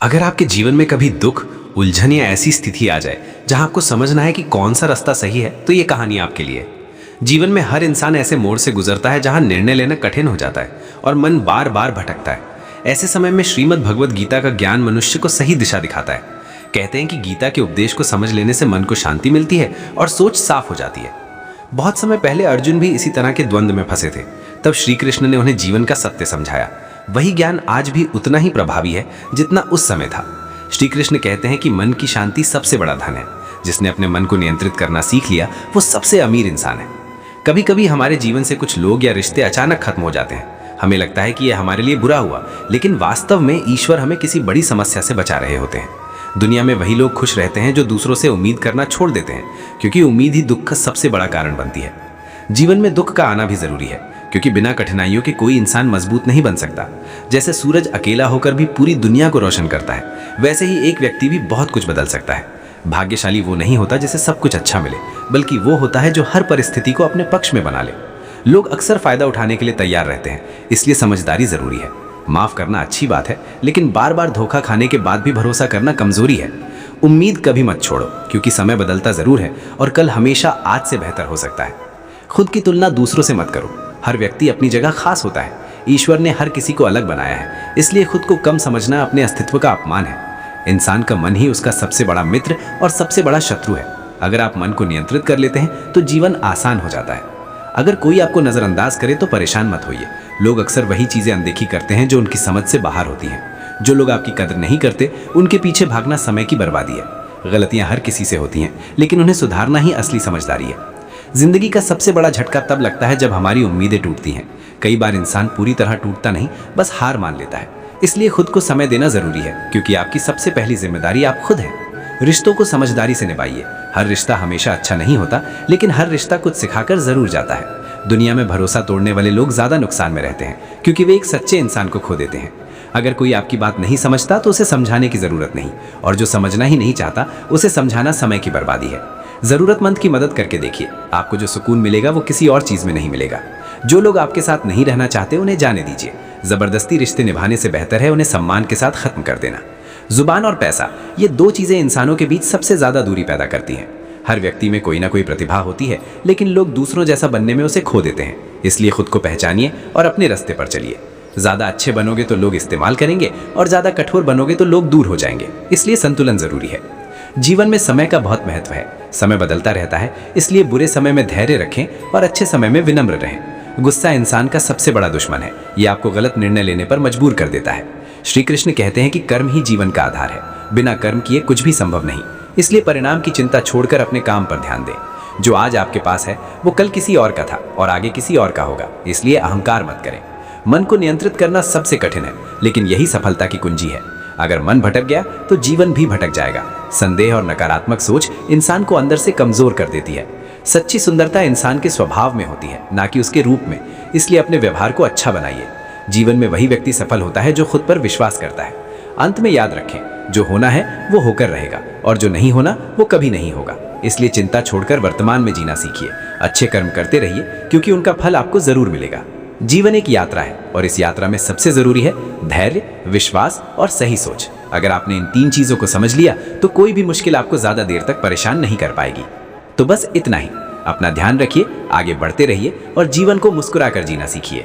अगर आपके जीवन में कभी दुख, उलझन या ऐसी स्थिति आ जाए जहां आपको समझना है कि कौन सा रास्ता सही है, तो ये कहानी आपके लिए है। जीवन में हर इंसान ऐसे मोड़ से गुजरता है जहां निर्णय लेना कठिन हो जाता है और मन बार बार भटकता है। ऐसे समय में श्रीमद् भगवद गीता का ज्ञान मनुष्य को सही दिशा दिखाता है। कहते हैं कि गीता के उपदेश को समझ लेने से मन को शांति मिलती है और सोच साफ हो जाती है। बहुत समय पहले अर्जुन भी इसी तरह के द्वंद्व में फंसे थे। तब श्री कृष्ण ने उन्हें जीवन का सत्य समझाया। वही ज्ञान आज भी उतना ही प्रभावी है जितना उस समय था। श्री कृष्ण कहते हैं कि मन की शांति सबसे बड़ा धन है। जिसने अपने मन को नियंत्रित करना सीख लिया वो सबसे अमीर इंसान है। कभी कभी हमारे जीवन से कुछ लोग या रिश्ते अचानक खत्म हो जाते हैं। हमें लगता है कि यह हमारे लिए बुरा हुआ, लेकिन वास्तव में ईश्वर हमें किसी बड़ी समस्या से बचा रहे होते हैं। दुनिया में वही लोग खुश रहते हैं जो दूसरों से उम्मीद करना छोड़ देते हैं, क्योंकि उम्मीद ही दुख का सबसे बड़ा कारण बनती है। जीवन में दुख का आना भी जरूरी है, क्योंकि बिना कठिनाइयों के कोई इंसान मजबूत नहीं बन सकता। जैसे सूरज अकेला होकर भी पूरी दुनिया को रोशन करता है, वैसे ही एक व्यक्ति भी बहुत कुछ बदल सकता है। भाग्यशाली वो नहीं होता जिसे सब कुछ अच्छा मिले, बल्कि वो होता है जो हर परिस्थिति को अपने पक्ष में बना ले। लोग अक्सर फायदा उठाने के लिए तैयार रहते हैं, इसलिए समझदारी जरूरी है। माफ करना अच्छी बात है, लेकिन बार बार धोखा खाने के बाद भी भरोसा करना कमजोरी है। उम्मीद कभी मत छोड़ो, क्योंकि समय बदलता जरूर है और कल हमेशा आज से बेहतर हो सकता है। खुद की तुलना दूसरों से मत करो। हर व्यक्ति अपनी जगह खास होता है। ईश्वर ने हर किसी को अलग बनाया है, इसलिए खुद को कम समझना अपने अस्तित्व का अपमान है। इंसान का मन ही उसका सबसे बड़ा मित्र और सबसे बड़ा शत्रु है। अगर आप मन को नियंत्रित कर लेते हैं तो जीवन आसान हो जाता है। अगर कोई आपको नजरअंदाज करे तो परेशान मत होइए। लोग अक्सर वही चीजें अनदेखी करते हैं जो उनकी समझ से बाहर होती हैं। जो लोग आपकी कदर नहीं करते, उनके पीछे भागना समय की बर्बादी है। गलतियां हर किसी से होती हैं, लेकिन उन्हें सुधारना ही असली समझदारी है। जिंदगी का सबसे बड़ा झटका तब लगता है जब हमारी उम्मीदें टूटती हैं। कई बार इंसान पूरी तरह टूटता नहीं, बस हार मान लेता है। इसलिए खुद को समय देना जरूरी है, क्योंकि आपकी सबसे पहली जिम्मेदारी आप खुद हैं। रिश्तों को समझदारी से निभाइए। हर रिश्ता हमेशा अच्छा नहीं होता, लेकिन हर रिश्ता कुछ सिखाकर जरूर जाता है। दुनिया में भरोसा तोड़ने वाले लोग ज्यादा नुकसान में रहते हैं, क्योंकि वे एक सच्चे इंसान को खो देते हैं। अगर कोई आपकी बात नहीं समझता तो उसे समझाने की जरूरत नहीं, और जो समझना ही नहीं चाहता उसे समझाना समय की बर्बादी है। जरूरतमंद की मदद करके देखिए। आपको जो सुकून मिलेगा वो किसी और चीज में नहीं मिलेगा। जो लोग आपके साथ नहीं रहना चाहते उन्हें जाने दीजिए। जबरदस्ती रिश्ते निभाने से बेहतर है उन्हें सम्मान के साथ खत्म कर देना। जुबान और पैसा, ये दो चीजें इंसानों के बीच सबसे ज्यादा दूरी पैदा करती हैं। हर व्यक्ति में कोई ना कोई प्रतिभा होती है, लेकिन लोग दूसरों जैसा बनने में उसे खो देते हैं। इसलिए खुद को पहचानिए और अपने रास्ते पर चलिए। ज्यादा अच्छे बनोगे तो लोग इस्तेमाल करेंगे, और ज्यादा कठोर बनोगे तो लोग दूर हो जाएंगे। इसलिए संतुलन जरूरी है। जीवन में समय का बहुत महत्व है। समय बदलता रहता है, इसलिए बुरे समय में धैर्य रखें और अच्छे समय में विनम्र रहें। गुस्सा इंसान का सबसे बड़ा दुश्मन है। यह आपको गलत निर्णय लेने पर मजबूर कर देता है। श्री कृष्ण कहते हैं कि कर्म ही जीवन का आधार है। बिना कर्म किए कुछ भी संभव नहीं। इसलिए परिणाम की चिंता छोड़कर अपने काम पर ध्यान दें। जो आज आपके पास है वो कल किसी और का था और आगे किसी और का होगा। इसलिए अहंकार मत करें। मन को नियंत्रित करना सबसे कठिन है, लेकिन यही सफलता की कुंजी है। अगर मन भटक गया तो जीवन भी भटक जाएगा। संदेह और नकारात्मक सोच इंसान को अंदर से कमजोर कर देती है। सच्ची सुंदरता इंसान के स्वभाव में होती है, ना कि उसके रूप में। इसलिए अपने व्यवहार को अच्छा बनाइए। जीवन में वही व्यक्ति सफल होता है जो खुद पर विश्वास करता है। अंत में याद रखें, जो होना है वो होकर रहेगा, और जो नहीं होना वो कभी नहीं होगा। इसलिए चिंता छोड़कर वर्तमान में जीना सीखिए। अच्छे कर्म करते रहिए, क्योंकि उनका फल आपको जरूर मिलेगा। जीवन एक यात्रा है, और इस यात्रा में सबसे जरूरी है धैर्य, विश्वास और सही सोच। अगर आपने इन तीन चीजों को समझ लिया तो कोई भी मुश्किल आपको ज्यादा देर तक परेशान नहीं कर पाएगी। तो बस इतना ही। अपना ध्यान रखिए, आगे बढ़ते रहिए और जीवन को मुस्कुराकर जीना सीखिए।